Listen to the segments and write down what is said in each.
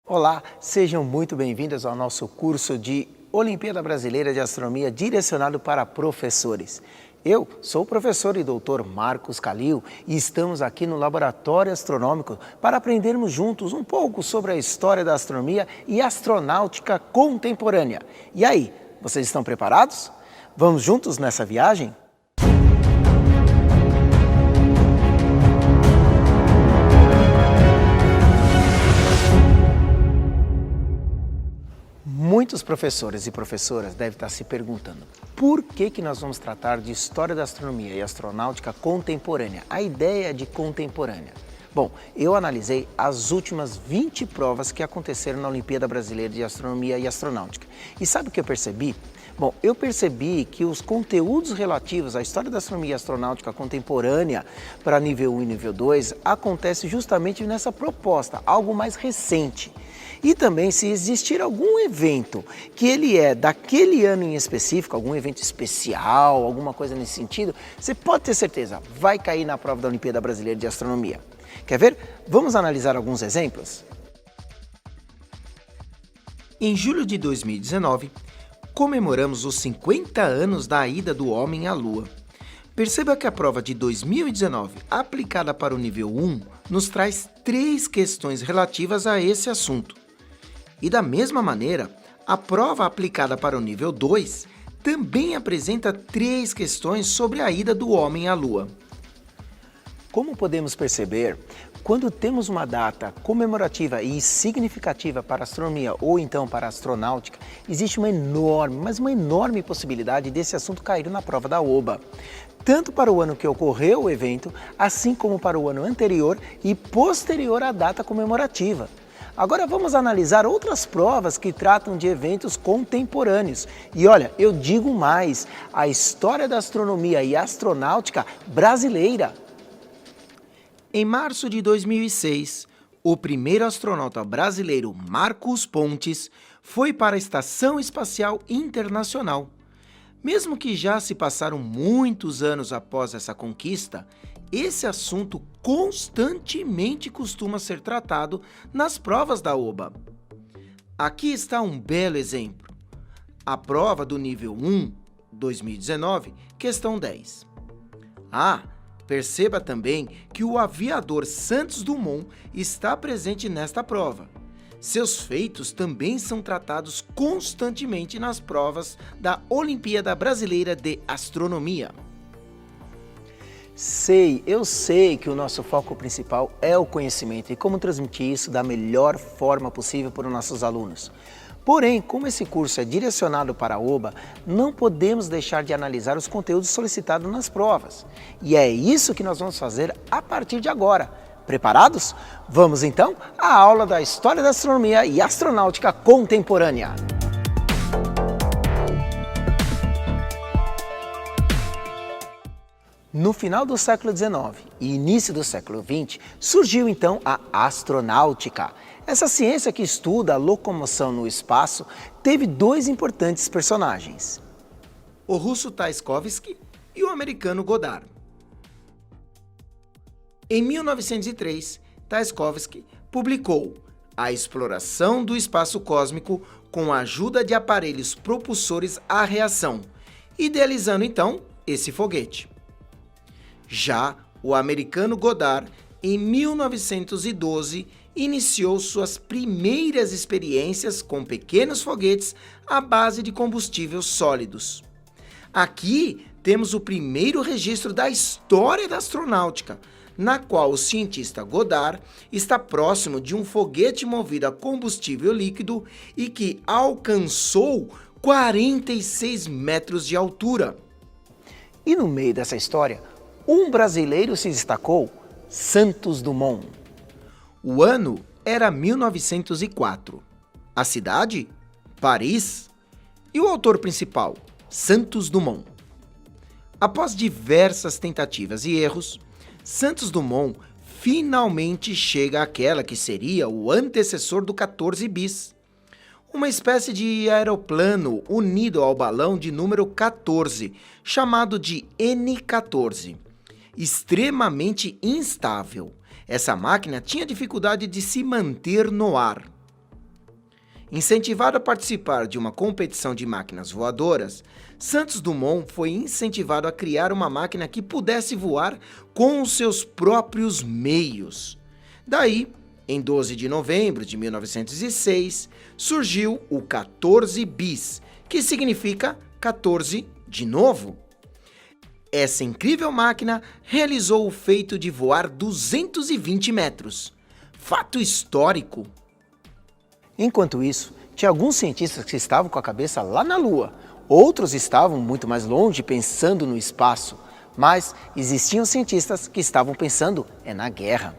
Olá, sejam muito bem-vindos ao nosso curso de Olimpíada Brasileira de Astronomia direcionado para professores. Eu sou o professor e doutor Marcos Calil e estamos aqui no Laboratório Astronômico para aprendermos juntos um pouco sobre a história da astronomia e astronáutica contemporânea. E aí, vocês estão preparados? Vamos juntos nessa viagem? Muitos professores e professoras devem estar se perguntando por que nós vamos tratar de história da astronomia e astronáutica contemporânea, a ideia de contemporânea. Bom, eu analisei as últimas 20 provas que aconteceram na Olimpíada Brasileira de Astronomia e Astronáutica. E sabe o que eu percebi? Bom, eu percebi que os conteúdos relativos à história da astronomia e astronáutica contemporânea para nível 1 e nível 2 acontecem justamente nessa proposta, algo mais recente. E também se existir algum evento que ele é daquele ano em específico, algum evento especial, alguma coisa nesse sentido, você pode ter certeza, vai cair na prova da Olimpíada Brasileira de Astronomia. Quer ver? Vamos analisar alguns exemplos? Em julho de 2019, comemoramos os 50 anos da ida do homem à Lua. Perceba que a prova de 2019, aplicada para o nível 1, nos traz 3 questões relativas a esse assunto. E da mesma maneira, a prova aplicada para o nível 2 também apresenta 3 questões sobre a ida do homem à Lua. Como podemos perceber, quando temos uma data comemorativa e significativa para a astronomia ou então para a astronáutica, existe uma enorme possibilidade desse assunto cair na prova da OBA. Tanto para o ano que ocorreu o evento, assim como para o ano anterior e posterior à data comemorativa. Agora vamos analisar outras provas que tratam de eventos contemporâneos. E olha, eu digo mais, a história da astronomia e astronáutica brasileira. Em março de 2006, o primeiro astronauta brasileiro, Marcos Pontes, foi para a Estação Espacial Internacional. Mesmo que já se passaram muitos anos após essa conquista, esse assunto constantemente costuma ser tratado nas provas da OBA. Aqui está um belo exemplo. A prova do nível 1, 2019, questão 10. Perceba também que o aviador Santos Dumont está presente nesta prova. Seus feitos também são tratados constantemente nas provas da Olimpíada Brasileira de Astronomia. Eu sei que o nosso foco principal é o conhecimento e como transmitir isso da melhor forma possível para os nossos alunos. Porém, como esse curso é direcionado para a OBA, não podemos deixar de analisar os conteúdos solicitados nas provas. E é isso que nós vamos fazer a partir de agora. Preparados? Vamos então à aula da História da Astronomia e Astronáutica Contemporânea. No final do século XIX e início do século XX, surgiu então a astronáutica. Essa ciência que estuda a locomoção no espaço teve 2 importantes personagens: o russo Tschaikowsky e o americano Goddard. Em 1903, Tschaikowsky publicou A Exploração do Espaço Cósmico com a ajuda de aparelhos propulsores à reação, idealizando então esse foguete. Já o americano Goddard, em 1912, iniciou suas primeiras experiências com pequenos foguetes à base de combustíveis sólidos. Aqui temos o primeiro registro da história da astronáutica, na qual o cientista Goddard está próximo de um foguete movido a combustível líquido e que alcançou 46 metros de altura. E no meio dessa história, um brasileiro se destacou, Santos Dumont. O ano era 1904. A cidade? Paris. E o autor principal? Santos Dumont. Após diversas tentativas e erros, Santos Dumont finalmente chega àquela que seria o antecessor do 14 bis. Uma espécie de aeroplano unido ao balão de número 14, chamado de N-14. Extremamente instável. Essa máquina tinha dificuldade de se manter no ar. Incentivado a participar de uma competição de máquinas voadoras, Santos Dumont foi incentivado a criar uma máquina que pudesse voar com os seus próprios meios. Daí, em 12 de novembro de 1906, surgiu o 14 bis, que significa 14 de novo. Essa incrível máquina realizou o feito de voar 220 metros. Fato histórico! Enquanto isso, tinha alguns cientistas que estavam com a cabeça lá na Lua. Outros estavam muito mais longe, pensando no espaço. Mas existiam cientistas que estavam pensando na guerra.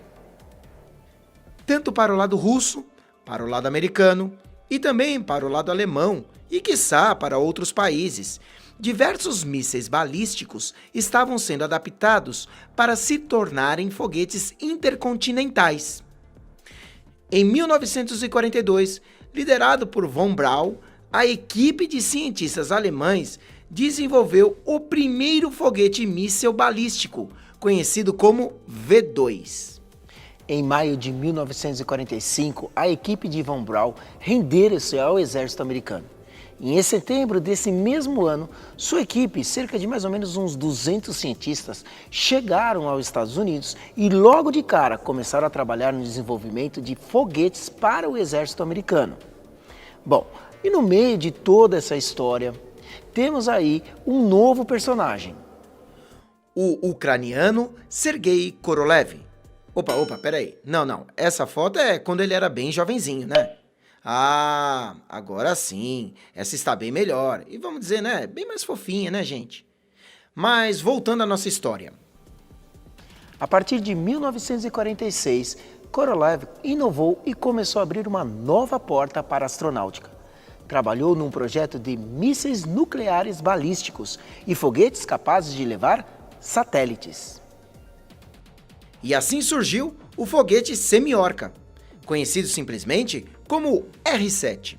Tanto para o lado russo, para o lado americano e também para o lado alemão e, quiçá, para outros países. Diversos mísseis balísticos estavam sendo adaptados para se tornarem foguetes intercontinentais. Em 1942, liderado por von Braun, a equipe de cientistas alemães desenvolveu o primeiro foguete míssil balístico, conhecido como V2. Em maio de 1945, a equipe de von Braun rendeu-se ao exército americano. E em setembro desse mesmo ano, sua equipe, cerca de mais ou menos uns 200 cientistas, chegaram aos Estados Unidos e logo de cara começaram a trabalhar no desenvolvimento de foguetes para o exército americano. Bom, e no meio de toda essa história, temos aí um novo personagem. O ucraniano Sergei Korolev. Opa, peraí. Não, essa foto é quando ele era bem jovenzinho, né? Ah, agora sim, essa está bem melhor. E vamos dizer, né, bem mais fofinha, né, gente? Mas voltando à nossa história. A partir de 1946, Korolev inovou e começou a abrir uma nova porta para a astronáutica. Trabalhou num projeto de mísseis nucleares balísticos e foguetes capazes de levar satélites. E assim surgiu o foguete Semiorca, conhecido simplesmente como R-7.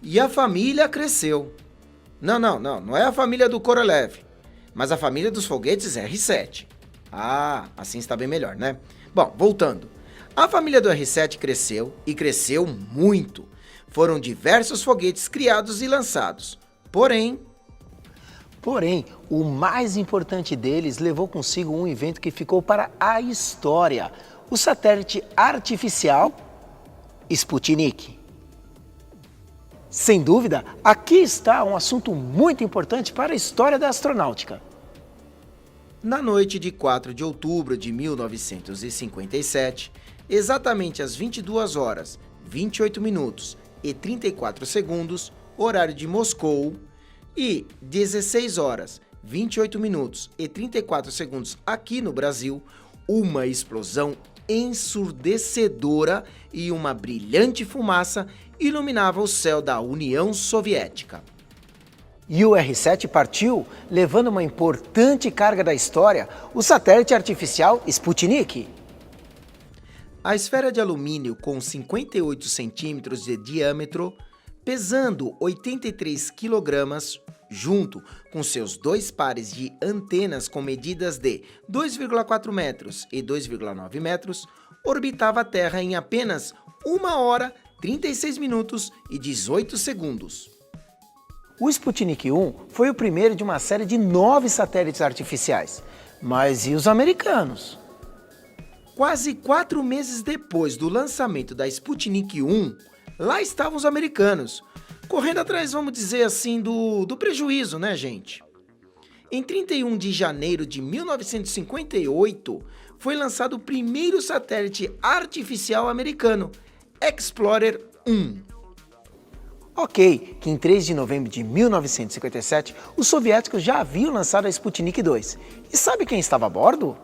E a família cresceu. Não é a família do Korolev, mas a família dos foguetes R-7. Ah, assim está bem melhor, né? Bom, voltando. A família do R-7 cresceu e cresceu muito. Foram diversos foguetes criados e lançados. Porém, o mais importante deles levou consigo um evento que ficou para a história: o satélite artificial Sputnik. Sem dúvida, aqui está um assunto muito importante para a história da astronáutica. Na noite de 4 de outubro de 1957, exatamente às 22 horas, 28 minutos e 34 segundos, horário de Moscou, e 16 horas, 28 minutos e 34 segundos aqui no Brasil, uma explosão ensurdecedora e uma brilhante fumaça iluminava o céu da União Soviética. E o R-7 partiu, levando uma importante carga da história, o satélite artificial Sputnik. A esfera de alumínio com 58 centímetros de diâmetro, pesando 83 quilogramas, junto com seus dois pares de antenas com medidas de 2,4 metros e 2,9 metros, orbitava a Terra em apenas 1 hora, 36 minutos e 18 segundos. O Sputnik 1 foi o primeiro de uma série de 9 satélites artificiais. Mas e os americanos? Quase 4 meses depois do lançamento da Sputnik 1, lá estavam os americanos, correndo atrás, vamos dizer assim, do prejuízo, né, gente? Em 31 de janeiro de 1958, foi lançado o primeiro satélite artificial americano, Explorer 1. Ok, que em 3 de novembro de 1957, os soviéticos já haviam lançado a Sputnik 2. E sabe quem estava a bordo?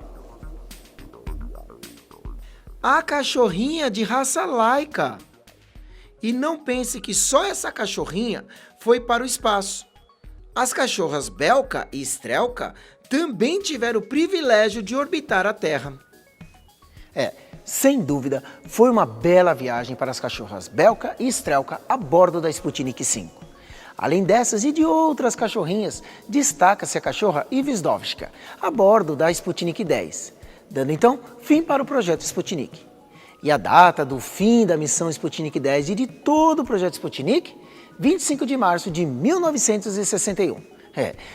A cachorrinha de raça Laika. E não pense que só essa cachorrinha foi para o espaço. As cachorras Belka e Strelka também tiveram o privilégio de orbitar a Terra. Sem dúvida, foi uma bela viagem para as cachorras Belka e Strelka a bordo da Sputnik 5. Além dessas e de outras cachorrinhas, destaca-se a cachorra Ivisdovska, a bordo da Sputnik 10, dando então fim para o projeto Sputnik. E a data do fim da missão Sputnik 10 e de todo o projeto Sputnik? 25 de março de 1961.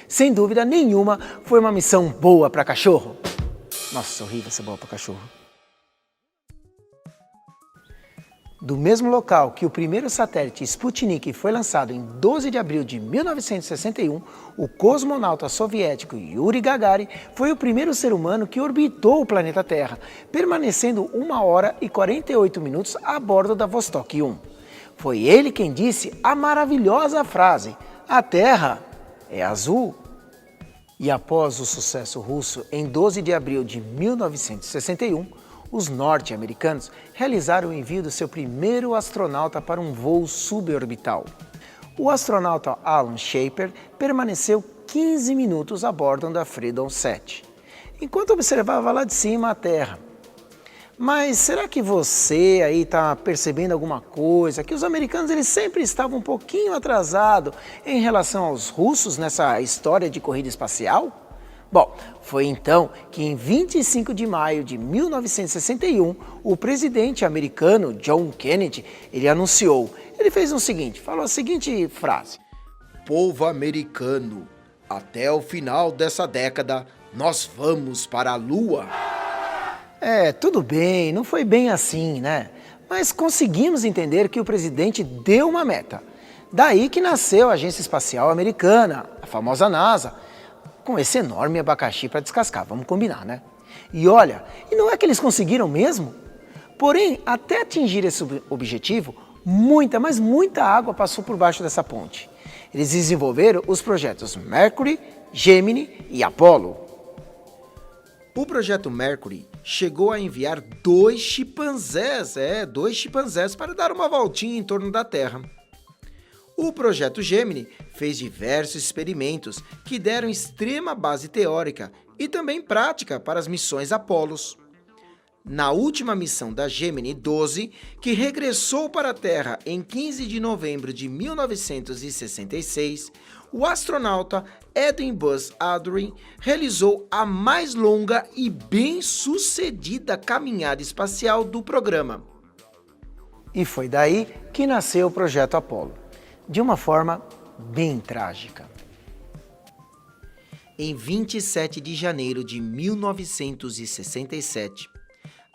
Sem dúvida nenhuma, foi uma missão boa para cachorro. Nossa, horrível essa boa para cachorro. Do mesmo local que o primeiro satélite Sputnik foi lançado em 12 de abril de 1961, o cosmonauta soviético Yuri Gagarin foi o primeiro ser humano que orbitou o planeta Terra, permanecendo 1 hora e 48 minutos a bordo da Vostok 1. Foi ele quem disse a maravilhosa frase: "A Terra é azul". E após o sucesso russo, em 12 de abril de 1961, os norte-americanos realizaram o envio do seu primeiro astronauta para um voo suborbital. O astronauta Alan Shepard permaneceu 15 minutos a bordo da Freedom 7, enquanto observava lá de cima a Terra. Mas será que você aí está percebendo alguma coisa? Que os americanos eles sempre estavam um pouquinho atrasados em relação aos russos nessa história de corrida espacial? Bom, foi então que em 25 de maio de 1961, o presidente americano John Kennedy, ele anunciou, ele fez falou a seguinte frase: "Povo americano, até o final dessa década, nós vamos para a Lua." Tudo bem, não foi bem assim, né? Mas conseguimos entender que o presidente deu uma meta. Daí que nasceu a Agência Espacial Americana, a famosa NASA, com esse enorme abacaxi para descascar, vamos combinar, né? E olha, e não é que eles conseguiram mesmo? Porém, até atingir esse objetivo, muita, mas muita água passou por baixo dessa ponte. Eles desenvolveram os projetos Mercury, Gemini e Apollo. O projeto Mercury chegou a enviar dois chimpanzés para dar uma voltinha em torno da Terra. O projeto Gemini fez diversos experimentos que deram extrema base teórica e também prática para as missões Apollos. Na última missão da Gemini 12, que regressou para a Terra em 15 de novembro de 1966, o astronauta Edwin Buzz Aldrin realizou a mais longa e bem-sucedida caminhada espacial do programa. E foi daí que nasceu o projeto Apollo, de uma forma bem trágica. Em 27 de janeiro de 1967,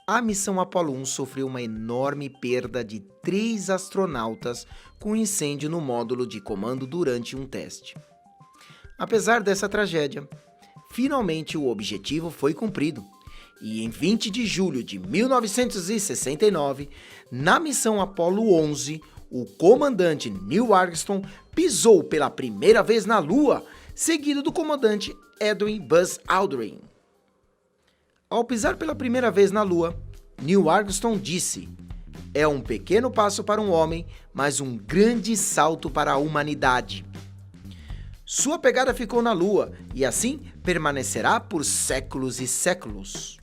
a missão Apollo 1 sofreu uma enorme perda de 3 astronautas com incêndio no módulo de comando durante um teste. Apesar dessa tragédia, finalmente o objetivo foi cumprido. E em 20 de julho de 1969, na missão Apollo 11, o comandante Neil Armstrong pisou pela primeira vez na Lua, seguido do comandante Edwin Buzz Aldrin. Ao pisar pela primeira vez na Lua, Neil Armstrong disse: "É um pequeno passo para um homem, mas um grande salto para a humanidade." Sua pegada ficou na Lua e assim permanecerá por séculos e séculos.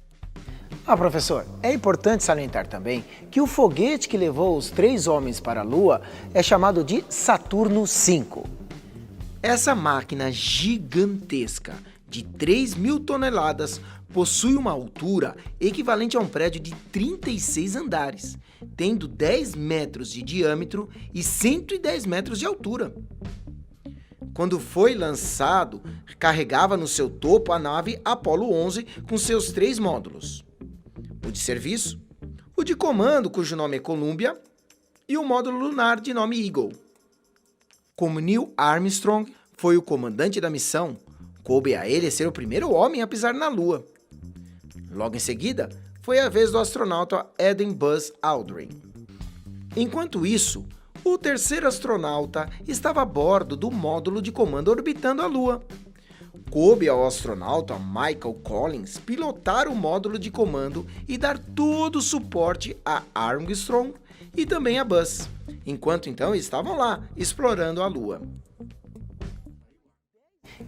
Professor, é importante salientar também que o foguete que levou os 3 homens para a Lua é chamado de Saturno V. Essa máquina gigantesca de 3.000 toneladas possui uma altura equivalente a um prédio de 36 andares, tendo 10 metros de diâmetro e 110 metros de altura. Quando foi lançado, carregava no seu topo a nave Apollo 11 com seus 3 módulos: o de serviço, o de comando, cujo nome é Columbia, e o módulo lunar de nome Eagle. Como Neil Armstrong foi o comandante da missão, coube a ele ser o primeiro homem a pisar na Lua. Logo em seguida, foi a vez do astronauta Edwin Buzz Aldrin. Enquanto isso, o terceiro astronauta estava a bordo do módulo de comando orbitando a Lua. Coube ao astronauta Michael Collins pilotar o módulo de comando e dar todo o suporte a Armstrong e também a Buzz, enquanto então estavam lá explorando a Lua.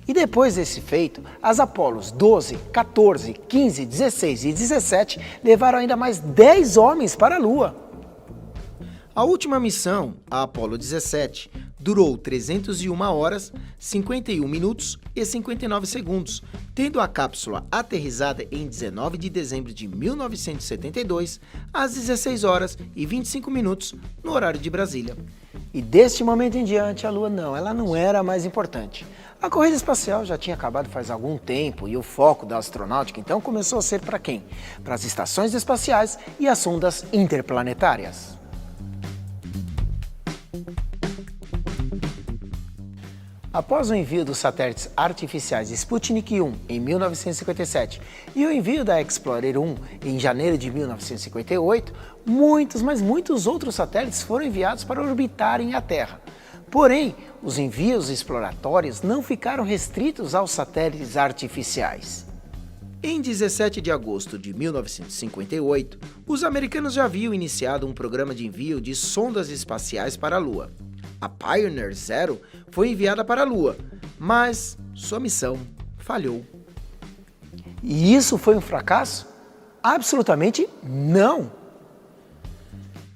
E depois desse feito, as Apollos 12, 14, 15, 16 e 17 levaram ainda mais 10 homens para a Lua. A última missão, a Apollo 17, durou 301 horas, 51 minutos e 59 segundos, tendo a cápsula aterrissada em 19 de dezembro de 1972, às 16 horas e 25 minutos, no horário de Brasília. E deste momento em diante, a Lua ela não era a mais importante. A corrida espacial já tinha acabado faz algum tempo e o foco da astronáutica então começou a ser para quem? Para as estações espaciais e as sondas interplanetárias. Após o envio dos satélites artificiais Sputnik 1 em 1957 e o envio da Explorer 1 em janeiro de 1958, muitos outros satélites foram enviados para orbitarem a Terra. Porém, os envios exploratórios não ficaram restritos aos satélites artificiais. Em 17 de agosto de 1958, os americanos já haviam iniciado um programa de envio de sondas espaciais para a Lua. A Pioneer 0 foi enviada para a Lua, mas sua missão falhou. E isso foi um fracasso? Absolutamente não!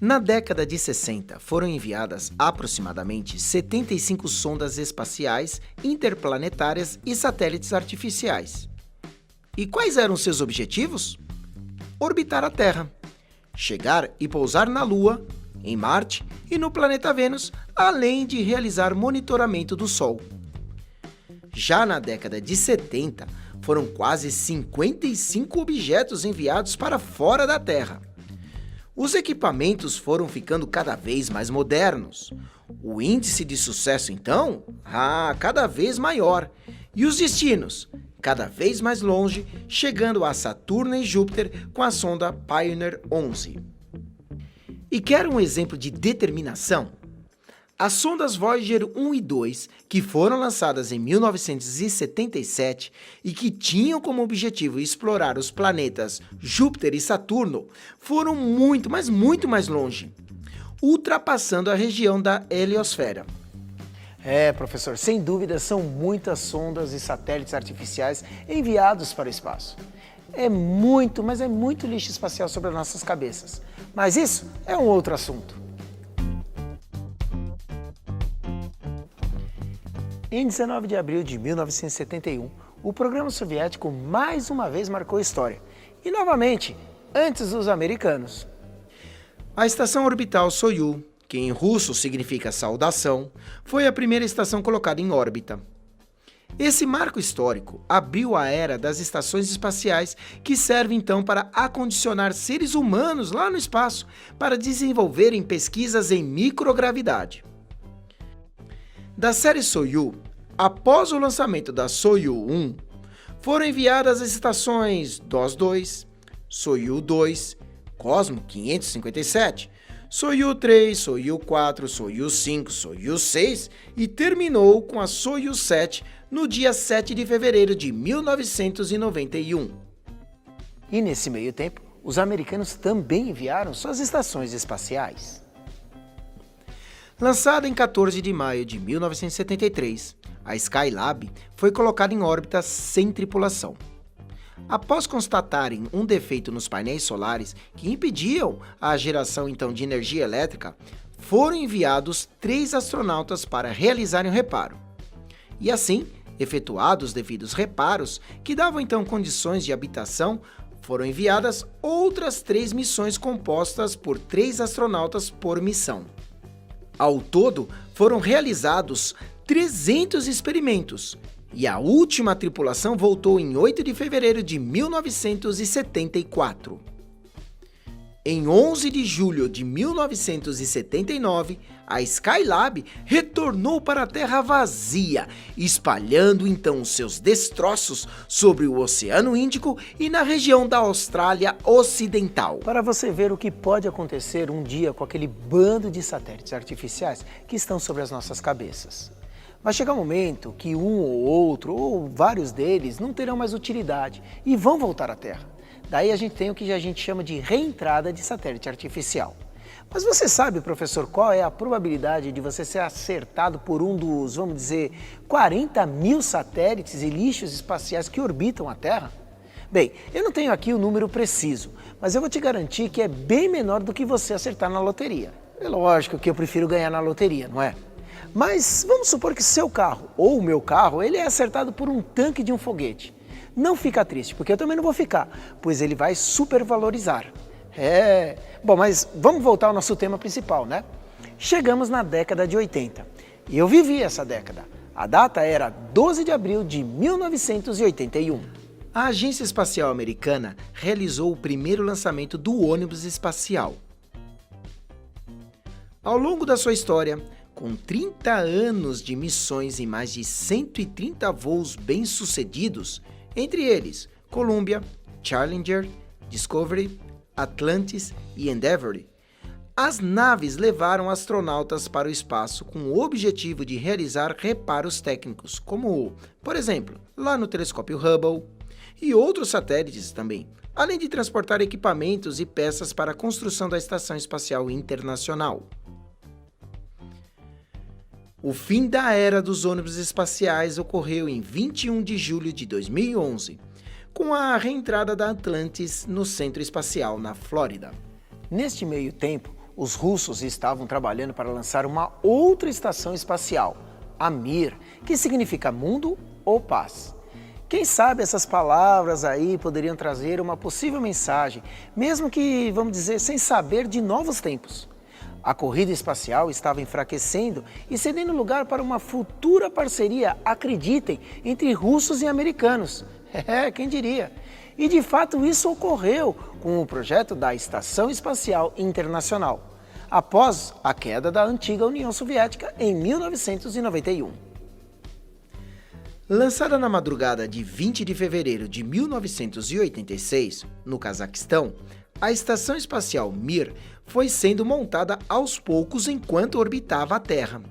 Na década de 60, foram enviadas aproximadamente 75 sondas espaciais, interplanetárias e satélites artificiais. E quais eram seus objetivos? Orbitar a Terra, chegar e pousar na Lua, em Marte e no planeta Vênus, além de realizar monitoramento do Sol. Já na década de 70, foram quase 55 objetos enviados para fora da Terra. Os equipamentos foram ficando cada vez mais modernos. O índice de sucesso, então, cada vez maior. E os destinos, cada vez mais longe, chegando a Saturno e Júpiter com a sonda Pioneer 11. E quer um exemplo de determinação? As sondas Voyager 1 e 2, que foram lançadas em 1977 e que tinham como objetivo explorar os planetas Júpiter e Saturno, foram muito mais longe, ultrapassando a região da heliosfera. Professor, sem dúvida são muitas sondas e satélites artificiais enviados para o espaço. É muito lixo espacial sobre as nossas cabeças. Mas isso é um outro assunto. Em 19 de abril de 1971, o programa soviético mais uma vez marcou história. E novamente, antes dos americanos. A estação orbital Soyuz, que em russo significa saudação, foi a primeira estação colocada em órbita. Esse marco histórico abriu a era das estações espaciais, que serve então para acondicionar seres humanos lá no espaço para desenvolverem pesquisas em microgravidade. Da série Soyuz, após o lançamento da Soyuz 1, foram enviadas as estações DOS 2, Soyuz 2, Cosmo 557, Soyuz 3, Soyuz 4, Soyuz 5, Soyuz 6 e terminou com a Soyuz 7 no dia 7 de fevereiro de 1991. E nesse meio tempo, os americanos também enviaram suas estações espaciais. Lançada em 14 de maio de 1973, a Skylab foi colocada em órbita sem tripulação. Após constatarem um defeito nos painéis solares que impediam a geração então de energia elétrica, foram enviados 3 astronautas para realizarem o reparo. E assim, efetuados os devidos reparos, que davam então condições de habitação, foram enviadas outras 3 missões compostas por 3 astronautas por missão. Ao todo, foram realizados 300 experimentos, e a última tripulação voltou em 8 de fevereiro de 1974. Em 11 de julho de 1979, a Skylab retornou para a Terra vazia, espalhando então seus destroços sobre o Oceano Índico e na região da Austrália Ocidental. Para você ver o que pode acontecer um dia com aquele bando de satélites artificiais que estão sobre as nossas cabeças. Vai chegar um momento que um ou outro, ou vários deles, não terão mais utilidade e vão voltar à Terra. Daí a gente tem o que a gente chama de reentrada de satélite artificial. Mas você sabe, professor, qual é a probabilidade de você ser acertado por um dos, vamos dizer, 40 mil satélites e lixos espaciais que orbitam a Terra? Bem, eu não tenho aqui o número preciso, mas eu vou te garantir que é bem menor do que você acertar na loteria. é lógico que eu prefiro ganhar na loteria, não é? Mas vamos supor que seu carro, ou o meu carro, ele é acertado por um tanque de um foguete. Não fica triste, porque eu também não vou ficar, pois ele vai supervalorizar. Bom, mas vamos voltar ao nosso tema principal, né? Chegamos na década de 80 e eu vivi essa década. A data era 12 de abril de 1981. A Agência Espacial Americana realizou o primeiro lançamento do ônibus espacial. Ao longo da sua história, com 30 anos de missões e mais de 130 voos bem-sucedidos, entre eles Columbia, Challenger, Discovery, Atlantis e Endeavour, as naves levaram astronautas para o espaço com o objetivo de realizar reparos técnicos, como, por exemplo, lá no telescópio Hubble, e outros satélites também, além de transportar equipamentos e peças para a construção da Estação Espacial Internacional. O fim da era dos ônibus espaciais ocorreu em 21 de julho de 2011, com a reentrada da Atlantis no Centro Espacial na Flórida. Neste meio tempo, os russos estavam trabalhando para lançar uma outra estação espacial, a Mir, que significa mundo ou paz. Quem sabe essas palavras aí poderiam trazer uma possível mensagem, mesmo que, vamos dizer, sem saber de novos tempos. A corrida espacial estava enfraquecendo e cedendo lugar para uma futura parceria, acreditem, entre russos e americanos. Quem diria? E de fato isso ocorreu com o projeto da Estação Espacial Internacional, após a queda da antiga União Soviética em 1991. Lançada na madrugada de 20 de fevereiro de 1986, no Cazaquistão, a Estação Espacial Mir foi sendo montada aos poucos enquanto orbitava a Terra.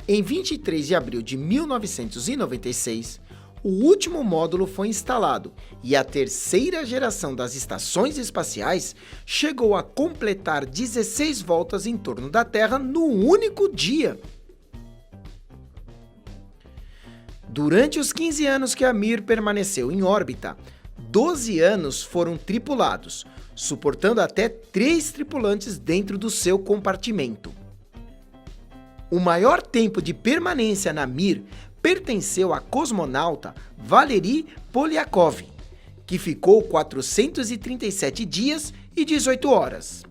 Em 23 de abril de 1996, o último módulo foi instalado e a terceira geração das estações espaciais chegou a completar 16 voltas em torno da Terra no único dia. Durante os 15 anos que a Mir permaneceu em órbita, 12 anos foram tripulados, suportando até 3 tripulantes dentro do seu compartimento. O maior tempo de permanência na Mir pertenceu à cosmonauta Valery Polyakov, que ficou 437 dias e 18 horas.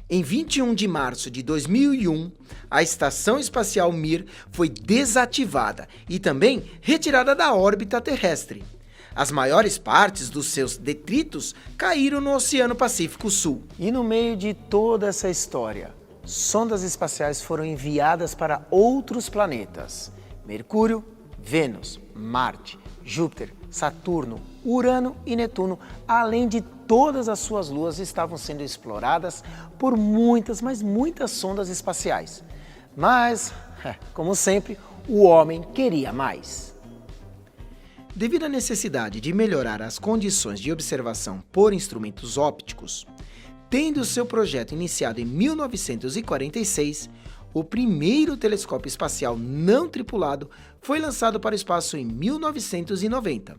Em 21 de março de 2001, a Estação Espacial Mir foi desativada e também retirada da órbita terrestre. As maiores partes dos seus detritos caíram no Oceano Pacífico Sul. E no meio de toda essa história, sondas espaciais foram enviadas para outros planetas: Mercúrio, Vênus, Marte, Júpiter, Saturno, Urano e Netuno, além de todas as suas luas estavam sendo exploradas por muitas, mas muitas sondas espaciais. Mas, como sempre, o homem queria mais. Devido à necessidade de melhorar as condições de observação por instrumentos ópticos, tendo seu projeto iniciado em 1946, o primeiro telescópio espacial não tripulado foi lançado para o espaço em 1990.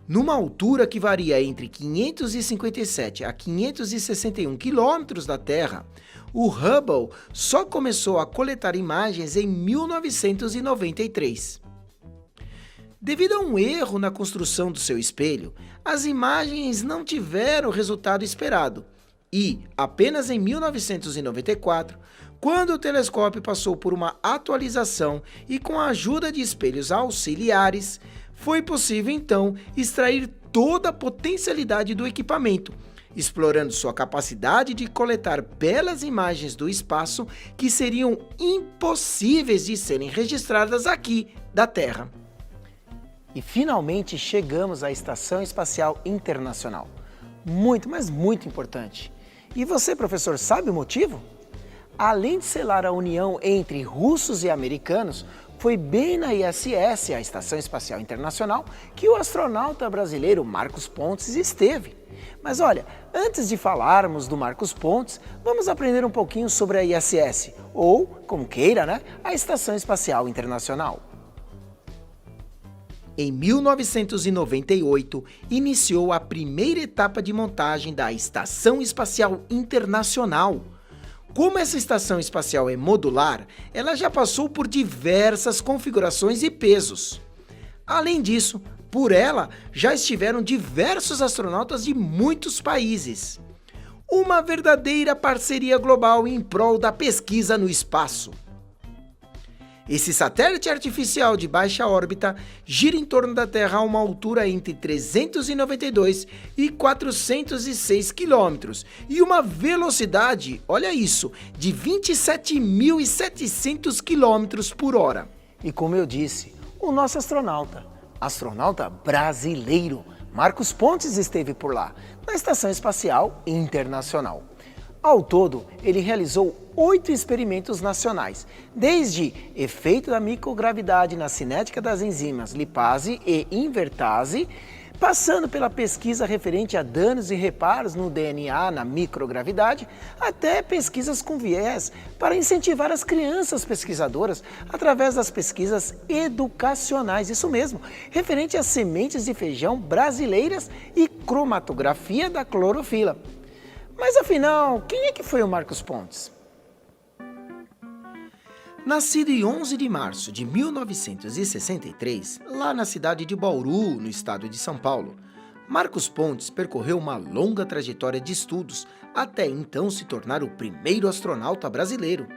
Numa altura que varia entre 557 a 561 quilômetros da Terra, o Hubble só começou a coletar imagens em 1993. Devido a um erro na construção do seu espelho, as imagens não tiveram o resultado esperado e, apenas em 1994, quando o telescópio passou por uma atualização e com a ajuda de espelhos auxiliares, foi possível então extrair toda a potencialidade do equipamento, explorando sua capacidade de coletar belas imagens do espaço que seriam impossíveis de serem registradas aqui da Terra. E finalmente chegamos à Estação Espacial Internacional. Muito, mas muito importante. E você, professor, sabe o motivo? Além de selar a união entre russos e americanos, foi bem na ISS, a Estação Espacial Internacional, que o astronauta brasileiro Marcos Pontes esteve. Mas olha, antes de falarmos do Marcos Pontes, vamos aprender um pouquinho sobre a ISS, ou, como queira, né, a Estação Espacial Internacional. Em 1998, iniciou a primeira etapa de montagem da Estação Espacial Internacional. Como essa estação espacial é modular, ela já passou por diversas configurações e pesos. Além disso, por ela já estiveram diversos astronautas de muitos países. Uma verdadeira parceria global em prol da pesquisa no espaço. Esse satélite artificial de baixa órbita gira em torno da Terra a uma altura entre 392 e 406 quilômetros e uma velocidade, olha isso, de 27.700 quilômetros por hora. E como eu disse, o nosso astronauta brasileiro, Marcos Pontes, esteve por lá, na Estação Espacial Internacional. Ao todo, ele realizou 8 experimentos nacionais, desde efeito da microgravidade na cinética das enzimas lipase e invertase, passando pela pesquisa referente a danos e reparos no DNA na microgravidade, até pesquisas com viés para incentivar as crianças pesquisadoras através das pesquisas educacionais, isso mesmo, referente às sementes de feijão brasileiras e cromatografia da clorofila. Mas afinal, quem é que foi o Marcos Pontes? Nascido em 11 de março de 1963, lá na cidade de Bauru, no estado de São Paulo, Marcos Pontes percorreu uma longa trajetória de estudos até então se tornar o primeiro astronauta brasileiro.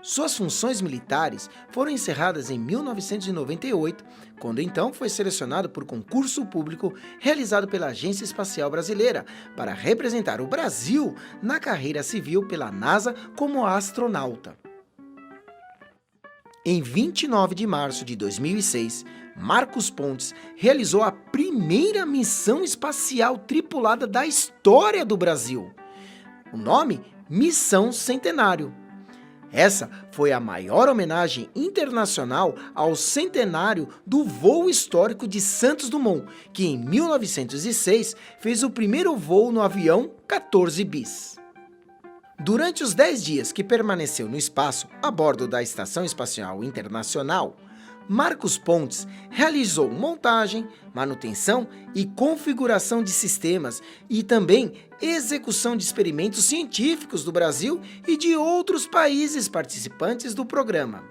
Suas funções militares foram encerradas em 1998, quando então foi selecionado por concurso público realizado pela Agência Espacial Brasileira para representar o Brasil na carreira civil pela NASA como astronauta. Em 29 de março de 2006, Marcos Pontes realizou a primeira missão espacial tripulada da história do Brasil. O nome? Missão Centenário. Essa foi a maior homenagem internacional ao centenário do voo histórico de Santos Dumont, que em 1906 fez o primeiro voo no avião 14 bis. Durante os 10 dias que permaneceu no espaço a bordo da Estação Espacial Internacional, Marcos Pontes realizou montagem, manutenção e configuração de sistemas e também execução de experimentos científicos do Brasil e de outros países participantes do programa.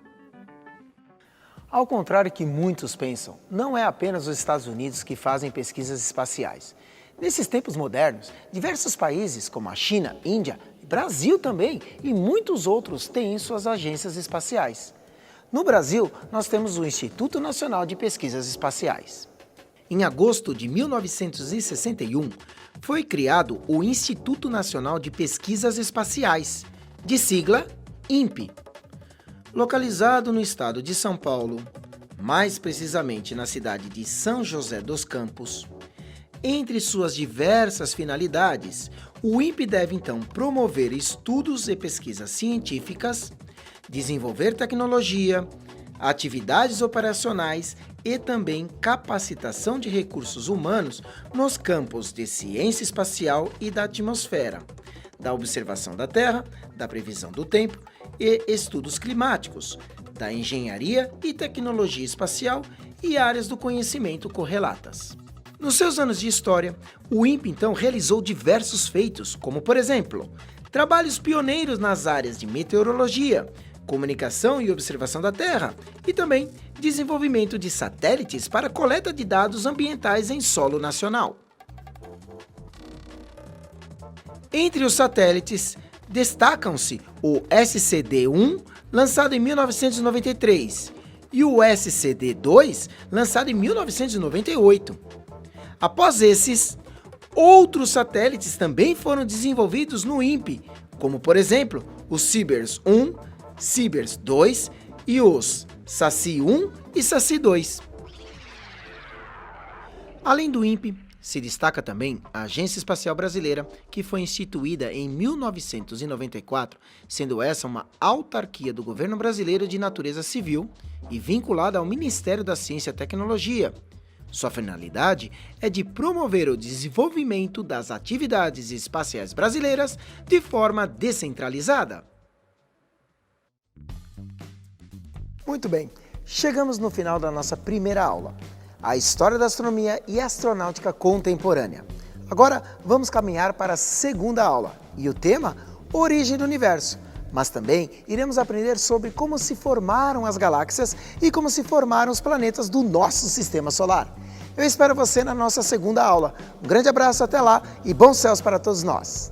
Ao contrário que muitos pensam, não é apenas os Estados Unidos que fazem pesquisas espaciais. Nesses tempos modernos, diversos países como a China, Índia, Brasil também e muitos outros têm suas agências espaciais. No Brasil, nós temos o Instituto Nacional de Pesquisas Espaciais. Em agosto de 1961, foi criado o Instituto Nacional de Pesquisas Espaciais, de sigla INPE. Localizado no estado de São Paulo, mais precisamente na cidade de São José dos Campos, entre suas diversas finalidades, o INPE deve então promover estudos e pesquisas científicas, desenvolver tecnologia, atividades operacionais e também capacitação de recursos humanos nos campos de ciência espacial e da atmosfera, da observação da Terra, da previsão do tempo e estudos climáticos, da engenharia e tecnologia espacial e áreas do conhecimento correlatas. Nos seus anos de história, o INPE então realizou diversos feitos, como por exemplo, trabalhos pioneiros nas áreas de meteorologia, comunicação e observação da Terra e também desenvolvimento de satélites para coleta de dados ambientais em solo nacional. Entre os satélites, destacam-se o SCD-1, lançado em 1993, e o SCD-2, lançado em 1998. Após esses, outros satélites também foram desenvolvidos no INPE, como por exemplo, o CIBERS-1, CIBERS-2 e os SACI-1 e SACI-2. Além do INPE, se destaca também a Agência Espacial Brasileira, que foi instituída em 1994, sendo essa uma autarquia do governo brasileiro de natureza civil e vinculada ao Ministério da Ciência e Tecnologia. Sua finalidade é de promover o desenvolvimento das atividades espaciais brasileiras de forma descentralizada. Muito bem, chegamos no final da nossa primeira aula. a história da astronomia e astronáutica contemporânea. Agora vamos caminhar para a segunda aula e o tema: origem do universo. Mas também iremos aprender sobre como se formaram as galáxias e como se formaram os planetas do nosso sistema solar. Eu espero você na nossa segunda aula. Um grande abraço, até lá e bons céus para todos nós!